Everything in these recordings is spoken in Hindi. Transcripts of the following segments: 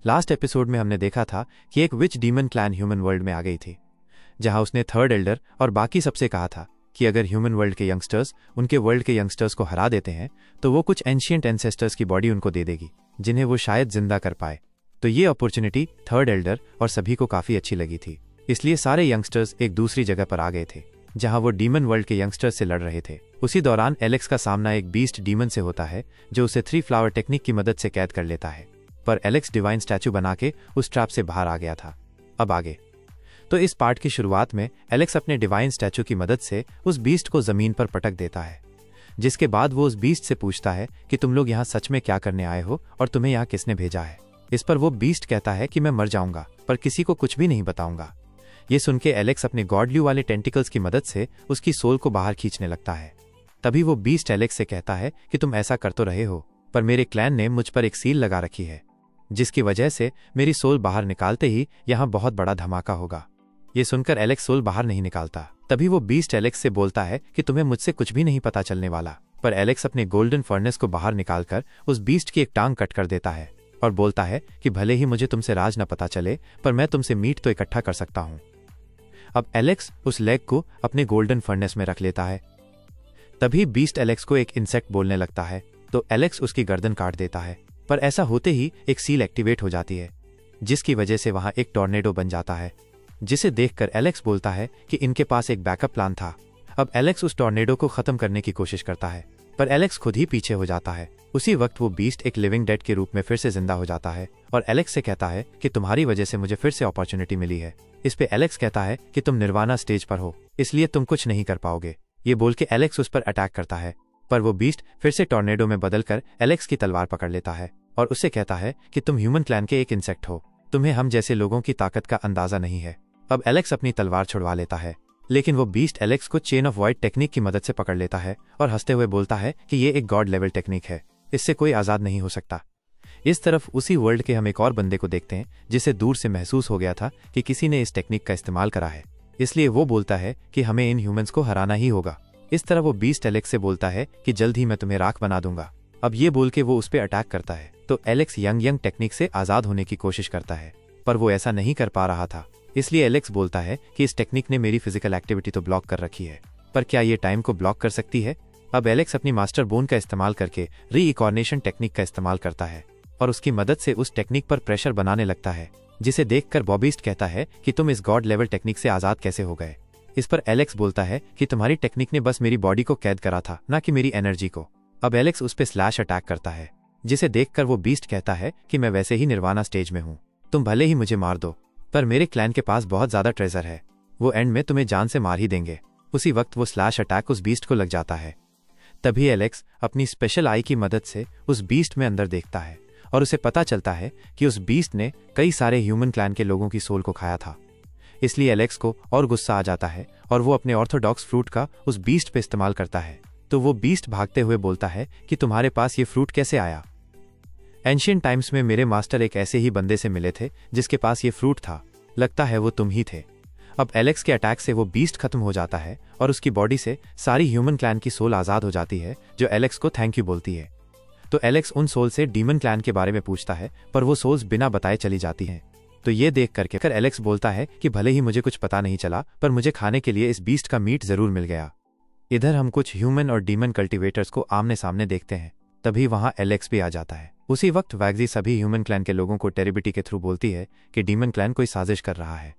लास्ट एपिसोड में हमने देखा था कि एक विच डीमन क्लैन ह्यूमन वर्ल्ड में आ गई थी, जहां उसने थर्ड एल्डर और बाकी सबसे कहा था कि अगर ह्यूमन वर्ल्ड के यंगस्टर्स उनके वर्ल्ड के यंगस्टर्स को हरा देते हैं तो वो कुछ एंशिएंट एंसेस्टर्स की बॉडी उनको दे देगी जिन्हें वो शायद जिंदा कर पाए। तो ये अपॉर्चुनिटी थर्ड एल्डर और सभी को काफी अच्छी लगी थी, इसलिए सारे यंगस्टर्स एक दूसरी जगह पर आ गए थे जहां वो डीमन वर्ल्ड के यंगस्टर्स से लड़ रहे थे। उसी दौरान एलेक्स का सामना एक बीस्ट डीमन से होता है जो उसे 3 फ्लावर टेक्निक की मदद से कैद कर लेता है, पर एलेक्स डिवाइन स्टैचू बना के उस ट्रैप से बाहर आ गया था। अब आगे तो इस पार्ट की शुरुआत में एलेक्स अपने डिवाइन स्टैचू की मदद से उस बीस्ट को जमीन पर पटक देता है, जिसके बाद वो उस बीस्ट से पूछता है कि तुम लोग यहाँ सच में क्या करने आए हो और तुम्हें यहाँ किसने भेजा है। इस पर वो बीस्ट कहता है कि मैं मर जाऊंगा पर किसी को कुछ भी नहीं बताऊंगा। ये सुन के एलेक्स अपने गॉडल्यू वाले टेंटिकल्स की मदद से उसकी सोल को बाहर खींचने लगता है। तभी वो बीस्ट एलेक्स से कहता है कि तुम ऐसा कर तो रहे हो, पर मेरे क्लैन ने मुझ पर एक सील लगा रखी है जिसकी वजह से मेरी सोल बाहर निकालते ही यहाँ बहुत बड़ा धमाका होगा। ये सुनकर एलेक्स सोल बाहर नहीं निकालता। तभी वो बीस्ट एलेक्स से बोलता है कि तुम्हें मुझसे कुछ भी नहीं पता चलने वाला, पर एलेक्स अपने गोल्डन फर्नेस को बाहर निकालकर उस बीस्ट की एक टांग कट कर देता है और बोलता है कि भले ही मुझे तुमसे राज न पता चले पर मैं तुमसे मीट तो इकट्ठा कर सकता हूँ। अब एलेक्स उस लेग को अपने गोल्डन फर्नेस में रख लेता है। तभी बीस्ट एलेक्स को एक इंसेक्ट बोलने लगता है तो एलेक्स उसकी गर्दन काट देता है, पर ऐसा होते ही एक सील एक्टिवेट हो जाती है जिसकी वजह से वहां एक टॉर्नेडो बन जाता है, जिसे देखकर एलेक्स बोलता है कि इनके पास एक बैकअप प्लान था। अब एलेक्स उस टॉर्नेडो को खत्म करने की कोशिश करता है पर एलेक्स खुद ही पीछे हो जाता है। उसी वक्त वो बीस्ट एक लिविंग डेड के रूप में फिर से जिंदा हो जाता है और एलेक्स से कहता है कि तुम्हारी वजह से मुझे फिर से अपॉर्चुनिटी मिली है। इस पे एलेक्स कहता है कि तुम निर्वाणा स्टेज पर हो इसलिए तुम कुछ नहीं कर पाओगे। ये बोल के एलेक्स उस पर अटैक करता है, पर वो बीस्ट फिर से टॉर्नेडो में बदलकर एलेक्स की तलवार पकड़ लेता है और उससे कहता है कि तुम ह्यूमन क्लैन के एक इंसेक्ट हो, तुम्हें हम जैसे लोगों की ताकत का अंदाजा नहीं है। अब एलेक्स अपनी तलवार छुड़वा लेता है, लेकिन वो बीस्ट एलेक्स को चेन ऑफ वॉइड टेक्निक की मदद से पकड़ लेता है और हंसते हुए बोलता है कि ये एक गॉड लेवल टेक्निक है, इससे कोई आजाद नहीं हो सकता। इस तरफ उसी वर्ल्ड के हम एक और बंदे को देखते हैं जिसे दूर से महसूस हो गया था कि किसी ने इस टेक्निक का इस्तेमाल करा है, इसलिए वो बोलता है कि हमें इन ह्यूमंस को हराना ही होगा। इस तरह वो बीस्ट एलेक्स से बोलता है कि जल्द ही मैं तुम्हें राख बना दूंगा। अब ये बोल के वो उस पर अटैक करता है तो एलेक्स यंग टेक्निक से आजाद होने की कोशिश करता है, पर वो ऐसा नहीं कर पा रहा था। इसलिए एलेक्स बोलता है कि इस टेक्निक ने मेरी फिजिकल एक्टिविटी तो ब्लॉक कर रखी है, पर क्या ये टाइम को ब्लॉक कर सकती है। अब एलेक्स अपनी मास्टर बोन का इस्तेमाल करके रीइकॉर्नेशन टेक्निक का इस्तेमाल करता है और उसकी मदद से उस टेक्निक पर प्रेशर बनाने लगता है, जिसे देखकर बॉबिस्ट कहता है कि तुम इस गॉड लेवल टेक्निक से आजाद कैसे हो गए। इस पर एलेक्स बोलता है कि तुम्हारी टेक्निक ने बस मेरी बॉडी को कैद करा था, ना कि मेरी एनर्जी को। अब एलेक्स उस पर स्लैश अटैक करता है, जिसे देखकर वो बीस्ट कहता है कि मैं वैसे ही निर्वाणा स्टेज में हूँ, तुम भले ही मुझे मार दो पर मेरे क्लैन के पास बहुत ज्यादा ट्रेजर है, वो एंड में तुम्हें जान से मार ही देंगे। उसी वक्त वो स्लैश अटैक उस बीस्ट को लग जाता है। तभी एलेक्स अपनी स्पेशल आई की मदद से उस बीस्ट में अंदर देखता है और उसे पता चलता है कि उस बीस्ट ने कई सारे ह्यूमन क्लैन के लोगों की सोल को खाया था। इसलिए एलेक्स को और गुस्सा आ जाता है और वो अपने ऑर्थोडॉक्स फ्रूट का उस बीस्ट पे इस्तेमाल करता है। तो वो बीस्ट भागते हुए बोलता है कि तुम्हारे पास ये फ्रूट कैसे आया। एंशिएंट टाइम्स में मेरे मास्टर एक ऐसे ही बंदे से मिले थे जिसके पास ये फ्रूट था, लगता है वो तुम ही थे। अब एलेक्स के अटैक से वो बीस्ट खत्म हो जाता है और उसकी बॉडी से सारी ह्यूमन क्लैन की सोल आजाद हो जाती है, जो एलेक्स को थैंक यू बोलती है। तो एलेक्स उन सोल से डीमन क्लैन के बारे में पूछता है, पर वो सोल्स बिना बताए चली जाती हैं। तो ये देख करके एलेक्स बोलता है कि भले ही मुझे कुछ पता नहीं चला पर मुझे खाने के लिए इस बीस्ट का मीट जरूर मिल गया। इधर हम कुछ ह्यूमन और डीमन कल्टिवेटर्स को आमने सामने देखते हैं, तभी वहां एलेक्स भी आ जाता है। उसी वक्त वैग्जी सभी ह्यूमन क्लैन के लोगों को टेरिबिटी के थ्रू बोलती है कि डीमन क्लैन कोई साजिश कर रहा है,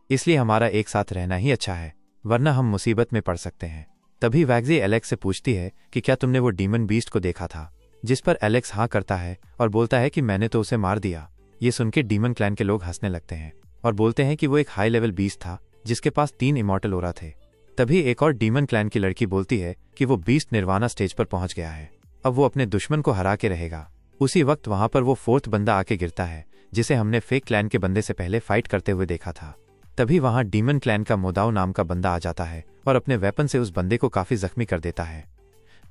इसलिए हमारा एक साथ रहना ही अच्छा है, वरना हम मुसीबत में पड़ सकते हैं। तभी वैग्जी एलेक्स से पूछती है कि क्या तुमने वो डीमन बीस्ट को देखा था, जिस पर एलेक्स हाँ करता है और बोलता है कि मैंने तो उसे मार दिया। ये सुनकर डीमन क्लैन के लोग हंसने लगते हैं और बोलते हैं कि वो एक हाई लेवल बीस्ट था जिसके पास 3 इमॉर्टल ओरा थे। तभी एक और डीमन क्लैन की लड़की बोलती है कि वो बीस्ट निर्वाणा स्टेज पर पहुंच गया है, अब वो अपने दुश्मन को हरा के रहेगा। उसी वक्त वहां पर वो 4th बंदा आके गिरता है जिसे हमने फेक क्लैन के बंदे से पहले फाइट करते हुए देखा था। तभी वहां डीमन क्लैन का मोदाओ नाम का बंदा आ जाता है और अपने वेपन से उस बंदे को काफी जख्मी कर देता है।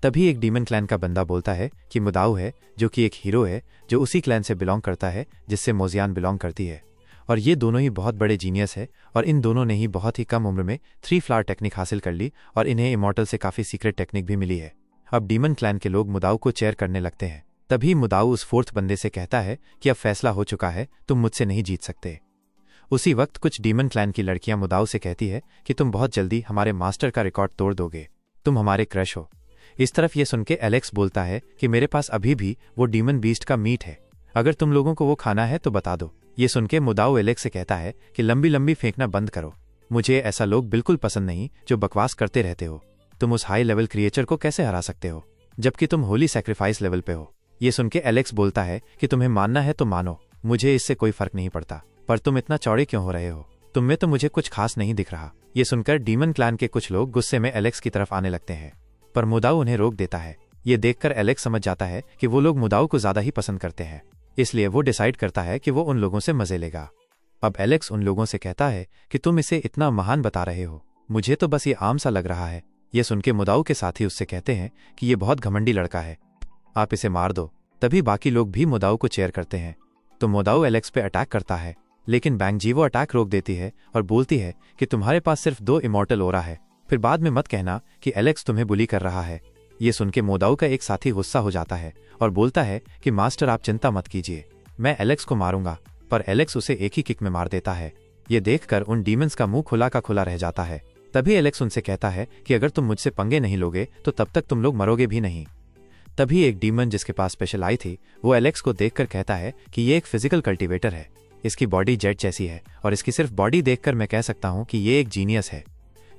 तभी एक डीमन क्लैन का बंदा बोलता है कि मुदाओ है, जो कि एक हीरो है जो उसी क्लैन से बिलोंग करता है जिससे मोजियान बिलोंग करती है, और ये दोनों ही बहुत बड़े जीनियस है और इन दोनों ने ही बहुत ही कम उम्र में 3 फ्लावर टेक्निक हासिल कर ली और इन्हें इमॉर्टल से काफी सीक्रेट टेक्निक भी मिली है। अब डीमन क्लैन के लोग मुदाओ को चेयर करने लगते हैं तभी मुदाऊ उस फोर्थ बंदे से कहता है कि अब फैसला हो चुका है, तुम मुझसे नहीं जीत सकते। उसी वक्त कुछ डीमन क्लैन की लड़कियां मुदाऊ से कहती है कि तुम बहुत जल्दी हमारे मास्टर का रिकॉर्ड तोड़ दोगे, तुम हमारे क्रश हो। इस तरफ ये सुनके एलेक्स बोलता है कि मेरे पास अभी भी वो डीमन बीस्ट का मीट है, अगर तुम लोगों को वो खाना है तो बता दो। ये सुनके मुदाऊ एलेक्स से कहता है कि लंबी लंबी फेंकना बंद करो, मुझे ऐसा लोग बिल्कुल पसंद नहीं जो बकवास करते रहते हो। तुम उस हाई लेवल क्रिएचर को कैसे हरा सकते हो जबकि तुम होली सैक्रिफाइस लेवल पे हो। ये सुनके एलेक्स बोलता है कि तुम्हें मानना है तो मानो, मुझे इससे कोई फर्क नहीं पड़ता, पर तुम इतना चौड़े क्यों हो रहे हो, तुम में तो मुझे कुछ खास नहीं दिख रहा। ये सुनकर डीमन क्लैन के कुछ लोग गुस्से में एलेक्स की तरफ आने लगते हैं, पर मुदाऊ उन्हें रोक देता है। ये देखकर एलेक्स समझ जाता है कि वो लोग मुदाऊ को ज्यादा ही पसंद करते हैं, इसलिए वो डिसाइड करता है कि वो उन लोगों से मजे लेगा। अब एलेक्स उन लोगों से कहता है कि तुम इसे इतना महान बता रहे हो, मुझे तो बस ये आम सा लग रहा है। ये सुनके मुदाऊ के साथी उससे कहते हैं कि ये बहुत घमंडी लड़का है, आप इसे मार दो। तभी बाकी लोग भी मुदाऊ को चेयर करते हैं, तो मुदाऊ एलेक्स पे अटैक करता है, लेकिन बैंगजीवो अटैक रोक देती है और बोलती है कि तुम्हारे पास सिर्फ 2 इमॉर्टल ओरा है, फिर बाद में मत कहना कि एलेक्स तुम्हें बुली कर रहा है। ये सुनके मुदाऊ का एक साथी गुस्सा हो जाता है और बोलता है कि मास्टर आप चिंता मत कीजिए, मैं एलेक्स को मारूंगा, पर एलेक्स उसे एक ही किक में मार देता है। ये देखकर उन डीमंस का मुंह खुला का खुला रह जाता है। तभी एलेक्स उनसे कहता है कि अगर तुम मुझसे पंगे नहीं लोगे तो तब तक तुम लोग मरोगे भी नहीं। तभी एक डीमन जिसके पास स्पेशल आई थी वो एलेक्स को देखकर कहता है कि ये एक फिजिकल कल्टीवेटर है, इसकी बॉडी जेट जैसी है और इसकी सिर्फ बॉडी देखकर मैं कह सकता हूँ कि ये एक जीनियस है।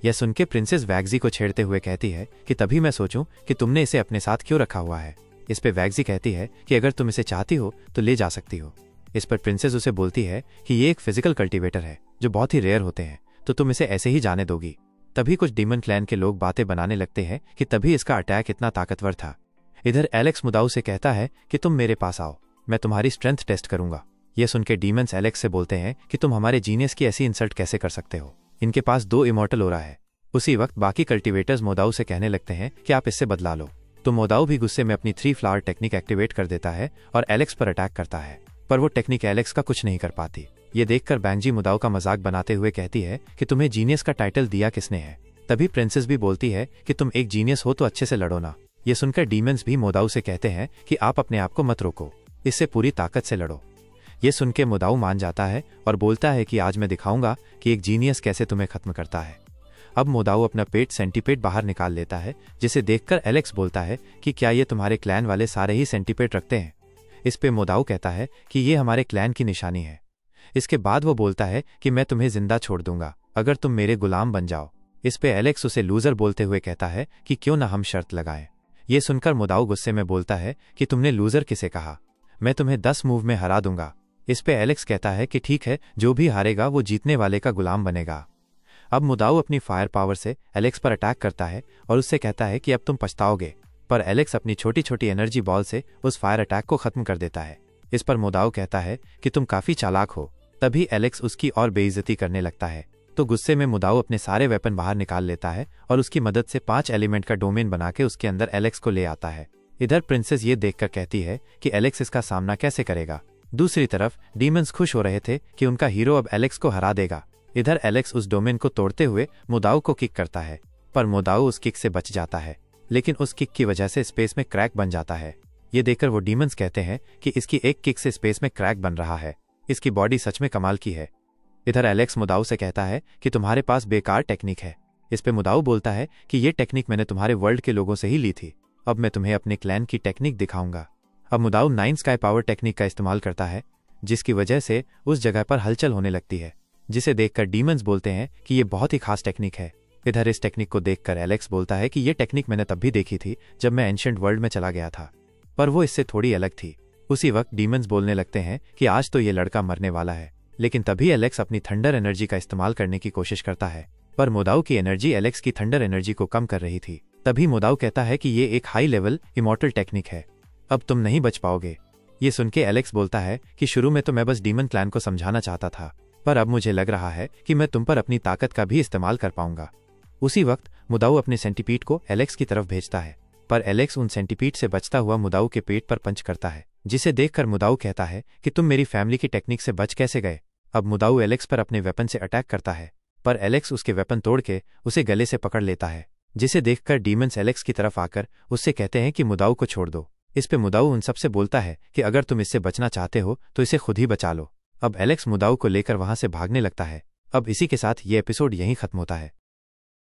यह सुनके प्रिंसेस वैग्जी को छेड़ते हुए कहती है कि तभी मैं सोचूं कि तुमने इसे अपने साथ क्यों रखा हुआ है। इस पे वैग्जी कहती है कि अगर तुम इसे चाहती हो तो ले जा सकती हो। इस पर प्रिंसेस उसे बोलती है कि ये एक फिजिकल कल्टीवेटर है जो बहुत ही रेयर होते हैं, तो तुम इसे ऐसे ही जाने दोगी। तभी कुछ डीमन क्लैन के लोग बातें बनाने लगते हैं कि तभी इसका अटैक इतना ताकतवर था। इधर एलेक्स मुदाऊ से कहता है कि तुम मेरे पास आओ, मैं तुम्हारी स्ट्रेंथ टेस्ट करूंगा। यह सुनकर डीमंस एलेक्स से बोलते हैं कि तुम हमारे जीनियस की ऐसी इंसल्ट कैसे कर सकते हो, इनके पास 2 इमॉर्टल ओरा है। उसी वक्त बाकी कल्टीवेटर्स मुदाऊ से कहने लगते हैं कि आप इससे बदला लो, तो मुदाऊ भी गुस्से में अपनी 3 फ्लावर टेक्निक एक्टिवेट कर देता है और एलेक्स पर अटैक करता है, पर वो टेक्निक एलेक्स का कुछ नहीं कर पाती। ये देखकर बैंगजी मुदाऊ का मजाक बनाते हुए कहती है कि तुम्हें जीनियस का टाइटल दिया किसने है। तभी प्रिंसेस भी बोलती है कि तुम एक जीनियस हो तो अच्छे से लड़ो ना। ये सुनकर डीमंस भी मुदाऊ से कहते हैं कि आप अपने आप को मत रोको, इससे पूरी ताकत से लड़ो। ये सुनकर मुदाऊ मान जाता है और बोलता है कि आज मैं दिखाऊंगा कि एक जीनियस कैसे तुम्हें खत्म करता है। अब मुदाऊ अपना पेट सेंटीपेड बाहर निकाल लेता है, जिसे देखकर एलेक्स बोलता है कि क्या ये तुम्हारे क्लैन वाले सारे ही सेंटीपेड रखते हैं। इस पे मुदाऊ कहता है कि ये हमारे क्लैन की निशानी है। इसके बाद वो बोलता है कि मैं तुम्हें जिंदा छोड़ दूंगा अगर तुम मेरे गुलाम बन जाओ। इस पे एलेक्स उसे लूजर बोलते हुए कहता है कि क्यों ना हम शर्त लगाएं। ये सुनकर मुदाऊ गुस्से में बोलता है कि तुमने लूजर किसे कहा, मैं तुम्हें 10 मूव में हरा दूंगा। इस पे एलेक्स कहता है कि ठीक है, जो भी हारेगा वो जीतने वाले का गुलाम बनेगा। अब मुदाऊ अपनी फायर पावर से एलेक्स पर अटैक करता है और उससे कहता है कि अब तुम पछताओगे, पर एलेक्स अपनी छोटी छोटी एनर्जी बॉल से उस फायर अटैक को खत्म कर देता है। इस पर मुदाऊ कहता है कि तुम काफी चालाक हो। तभी एलेक्स उसकी और बेइज्जती करने लगता है, तो गुस्से में मुदाऊ अपने सारे वेपन बाहर निकाल लेता है और उसकी मदद से 5 एलिमेंट का डोमेन बना के उसके अंदर एलेक्स को ले आता है। इधर प्रिंसेस ये देखकर कहती है कि एलेक्स इसका सामना कैसे करेगा। दूसरी तरफ डीमंस खुश हो रहे थे कि उनका हीरो अब एलेक्स को हरा देगा। इधर एलेक्स उस डोमेन को तोड़ते हुए मुदाऊ को किक करता है, पर मुदाऊ उस किक से बच जाता है, लेकिन उस किक की वजह से स्पेस में क्रैक बन जाता है। ये देखकर वो डीमंस कहते हैं कि इसकी एक किक से स्पेस में क्रैक बन रहा है, इसकी बॉडी सच में कमाल की है। इधर एलेक्स मुदाऊ से कहता है कि तुम्हारे पास बेकार टेक्निक है। इस पे मुदाऊ बोलता है कि ये टेक्निक मैंने तुम्हारे वर्ल्ड के लोगों से ही ली थी, अब मैं तुम्हें अपने क्लैन की टेक्निक दिखाऊंगा। अब मुदाऊ 9 स्काई पावर टेक्निक का इस्तेमाल करता है, जिसकी वजह से उस जगह पर हलचल होने लगती है, जिसे देखकर डीमंस बोलते हैं कि ये बहुत ही खास टेक्निक है। इधर इस टेक्निक को देखकर एलेक्स बोलता है कि ये टेक्निक मैंने तब भी देखी थी जब मैं एंशिएंट वर्ल्ड में चला गया था, पर वो इससे थोड़ी अलग थी। उसी वक्त डीमंस बोलने लगते हैं कि आज तो ये लड़का मरने वाला है, लेकिन तभी एलेक्स अपनी थंडर एनर्जी का इस्तेमाल करने की कोशिश करता है, पर मुदाऊ की एनर्जी एलेक्स की थंडर एनर्जी को कम कर रही थी। तभी मुदाऊ कहता है कि ये एक हाई लेवल इमॉर्टल टेक्निक है, अब तुम नहीं बच पाओगे। ये सुनके एलेक्स बोलता है कि शुरू में तो मैं बस डीमन क्लैन को समझाना चाहता था, पर अब मुझे लग रहा है कि मैं तुम पर अपनी ताकत का भी इस्तेमाल कर पाऊंगा। उसी वक्त मुदाऊ अपने सेंटीपीड को एलेक्स की तरफ भेजता है, पर एलेक्स उन सेंटीपीड से बचता हुआ मुदाऊ के पेट पर पंच करता है, जिसे देखकर मुदाऊ कहता है कि तुम मेरी फैमिली की टेक्निक से बच कैसे गए। अब मुदाऊ एलेक्स पर अपने वेपन से अटैक करता है, पर एलेक्स उसके वेपन तोड़ के उसे गले से पकड़ लेता है, जिसे देखकर डीमंस एलेक्स की तरफ आकर उससे कहते हैं कि मुदाऊ को छोड़ दो, इस पे मुदाऊ उन सबसे बोलता है कि अगर तुम इससे बचना चाहते हो तो इसे खुद ही बचा लो। अब एलेक्स मुदाऊ को लेकर वहां से भागने लगता है। अब इसी के साथ ये एपिसोड यहीं खत्म होता है।